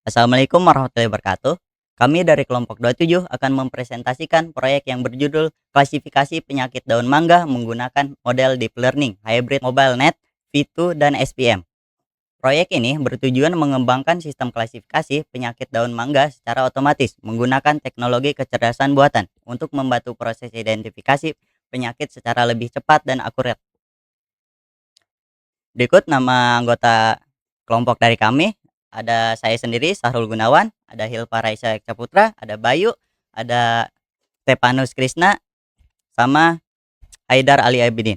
Assalamualaikum warahmatullahi wabarakatuh. Kami dari kelompok 27 akan mempresentasikan proyek yang berjudul Klasifikasi Penyakit Daun Mangga menggunakan model Deep Learning, Hybrid Mobile Net, V2, dan SPM. Proyek ini bertujuan mengembangkan sistem klasifikasi penyakit daun mangga secara otomatis menggunakan teknologi kecerdasan buatan untuk membantu proses identifikasi penyakit secara lebih cepat dan akurat. Berikut nama anggota kelompok dari kami, ada saya sendiri Sahrul Gunawan, ada Hilfa Raisa Eksaputra, ada Bayu, ada Stepanus Krisna, sama Haidar Ali Abidin.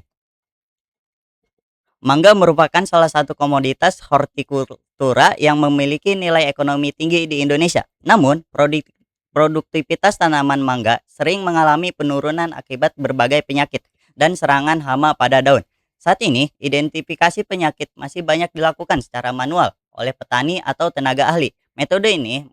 Mangga merupakan salah satu komoditas hortikultura yang memiliki nilai ekonomi tinggi di Indonesia. Namun, produktivitas tanaman mangga sering mengalami penurunan akibat berbagai penyakit dan serangan hama pada daun. Saat ini, identifikasi penyakit masih banyak dilakukan secara manual oleh petani atau tenaga ahli. Metode ini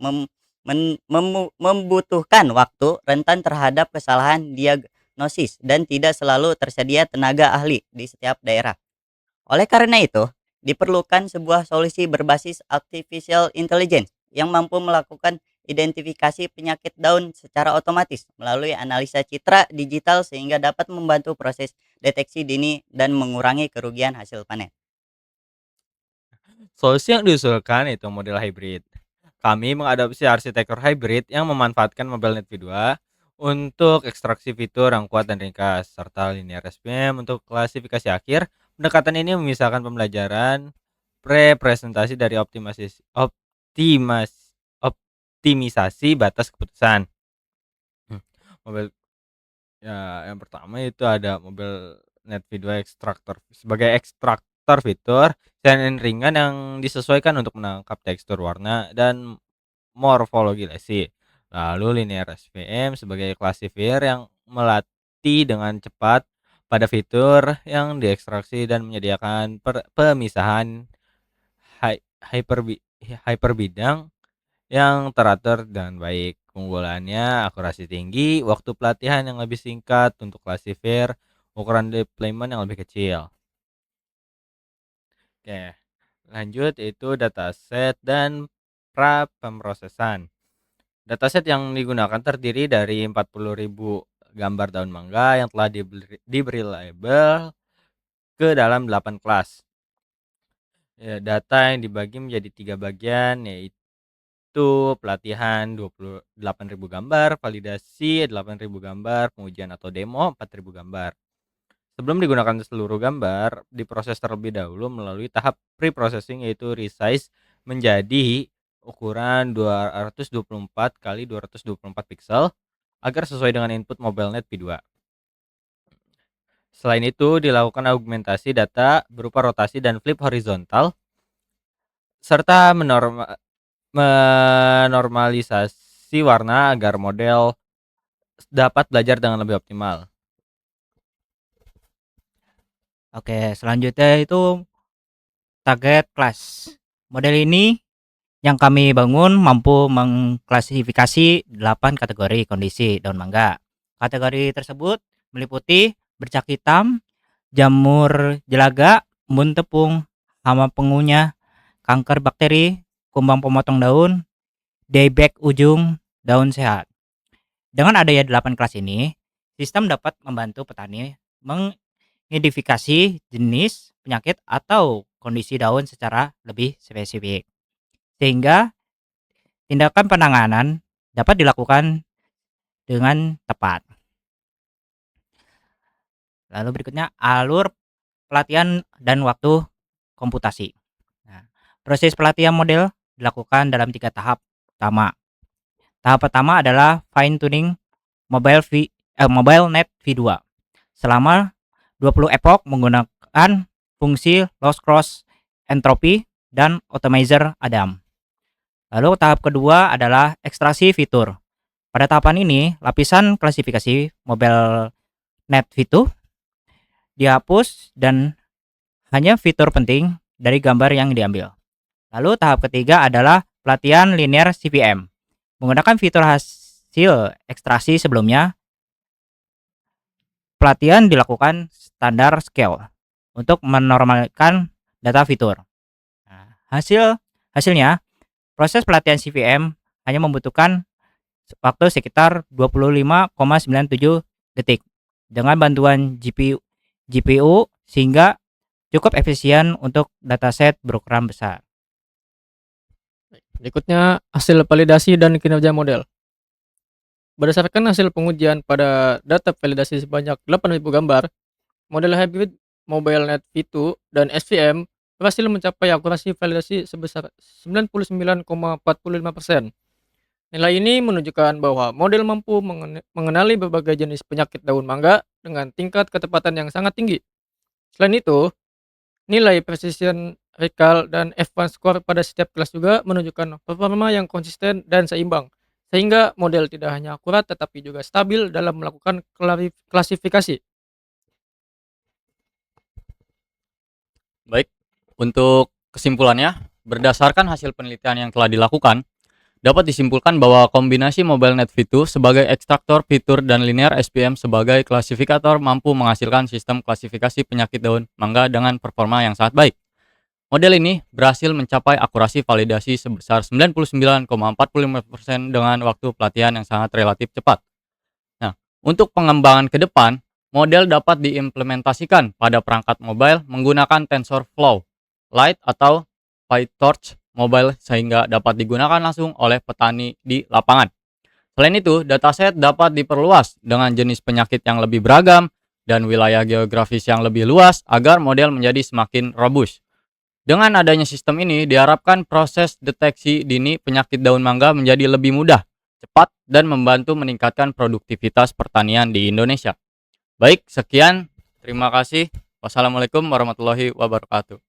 membutuhkan waktu, rentan terhadap kesalahan diagnosis, dan tidak selalu tersedia tenaga ahli di setiap daerah. Oleh karena itu, diperlukan sebuah solusi berbasis artificial intelligence yang mampu melakukan identifikasi penyakit daun secara otomatis melalui analisa citra digital sehingga dapat membantu proses deteksi dini dan mengurangi kerugian hasil panen. Solusi yang diusulkan itu model hybrid. Kami mengadopsi arsitektur hybrid yang memanfaatkan MobileNet V2 untuk ekstraksi fitur yang kuat dan ringkas, serta linear SPM untuk klasifikasi akhir. Pendekatan ini memisahkan pembelajaran pre-presentasi dari optimisasi batas keputusan. Mobile yang pertama itu ada MobileNet V2 Extractor sebagai ekstraktor fitur CNN ringan yang disesuaikan untuk menangkap tekstur warna dan morfologi lesi. Lalu linear SVM sebagai klasifier yang melatih dengan cepat pada fitur yang diekstraksi dan menyediakan pemisahan hyperbidang yang teratur dan baik. Keunggulannya akurasi tinggi, waktu pelatihan yang lebih singkat untuk klasifier, ukuran deployment yang lebih kecil. Oke, lanjut itu dataset dan pra pemrosesan. Dataset yang digunakan terdiri dari 40.000 gambar daun mangga yang telah diberi label ke dalam 8 kelas. Ya, data yang dibagi menjadi 3 bagian, yaitu pelatihan 28.000 gambar, validasi 8.000 gambar, pengujian atau demo 4.000 gambar. Sebelum digunakan seluruh gambar, diproses terlebih dahulu melalui tahap pre-processing, yaitu resize menjadi ukuran 224 kali 224 pixel agar sesuai dengan input MobileNet V2. Selain itu, dilakukan augmentasi data berupa rotasi dan flip horizontal serta menormalisasi warna agar model dapat belajar dengan lebih optimal. Oke, selanjutnya itu target class. Model ini yang kami bangun mampu mengklasifikasi 8 kategori kondisi daun mangga. Kategori tersebut meliputi bercak hitam, jamur jelaga, embun tepung, hama pengunyah, kanker bakteri, kumbang pemotong daun, dieback ujung, daun sehat. Dengan adanya 8 kelas ini, sistem dapat membantu petani mengidentifikasi jenis penyakit atau kondisi daun secara lebih spesifik. Sehingga tindakan penanganan dapat dilakukan dengan tepat. Lalu berikutnya alur pelatihan dan waktu komputasi. Nah, proses pelatihan model dilakukan dalam 3 tahap utama. Tahap pertama adalah fine tuning MobileNet V2 selama 20 epoch menggunakan fungsi loss cross entropy dan optimizer Adam. Lalu tahap kedua adalah ekstraksi fitur. Pada tahapan ini, lapisan klasifikasi MobileNet V2 dihapus dan hanya fitur penting dari gambar yang diambil. Lalu tahap ketiga adalah pelatihan linear CVM. Menggunakan fitur hasil ekstraksi sebelumnya, pelatihan dilakukan standar scale untuk menormalkan data fitur. Nah, hasilnya Proses pelatihan CVM hanya membutuhkan waktu sekitar 25,97 detik dengan bantuan GPU sehingga cukup efisien untuk dataset berukuran besar. Berikutnya, hasil validasi dan kinerja model. Berdasarkan hasil pengujian pada data validasi sebanyak 8.000 gambar, model hybrid MobileNet V2 dan SVM berhasil mencapai akurasi validasi sebesar 99,45%. Nilai ini menunjukkan bahwa model mampu mengenali berbagai jenis penyakit daun mangga dengan tingkat ketepatan yang sangat tinggi. Selain itu, nilai precision recall dan advanced score pada setiap kelas juga menunjukkan performa yang konsisten dan seimbang, sehingga model tidak hanya akurat tetapi juga stabil dalam melakukan klasifikasi. Baik, untuk kesimpulannya, berdasarkan hasil penelitian yang telah dilakukan, dapat disimpulkan bahwa kombinasi MobileNet V2 sebagai ekstraktor fitur dan linear SPM sebagai klasifikator mampu menghasilkan sistem klasifikasi penyakit daun mangga dengan performa yang sangat baik. Model ini berhasil mencapai akurasi validasi sebesar 99,45% dengan waktu pelatihan yang sangat relatif cepat. Nah, untuk pengembangan ke depan, model dapat diimplementasikan pada perangkat mobile menggunakan TensorFlow Lite atau PyTorch Mobile sehingga dapat digunakan langsung oleh petani di lapangan. Selain itu, dataset dapat diperluas dengan jenis penyakit yang lebih beragam dan wilayah geografis yang lebih luas agar model menjadi semakin robust. Dengan adanya sistem ini, diharapkan proses deteksi dini penyakit daun mangga menjadi lebih mudah, cepat, dan membantu meningkatkan produktivitas pertanian di Indonesia. Baik, sekian. Terima kasih. Wassalamualaikum warahmatullahi wabarakatuh.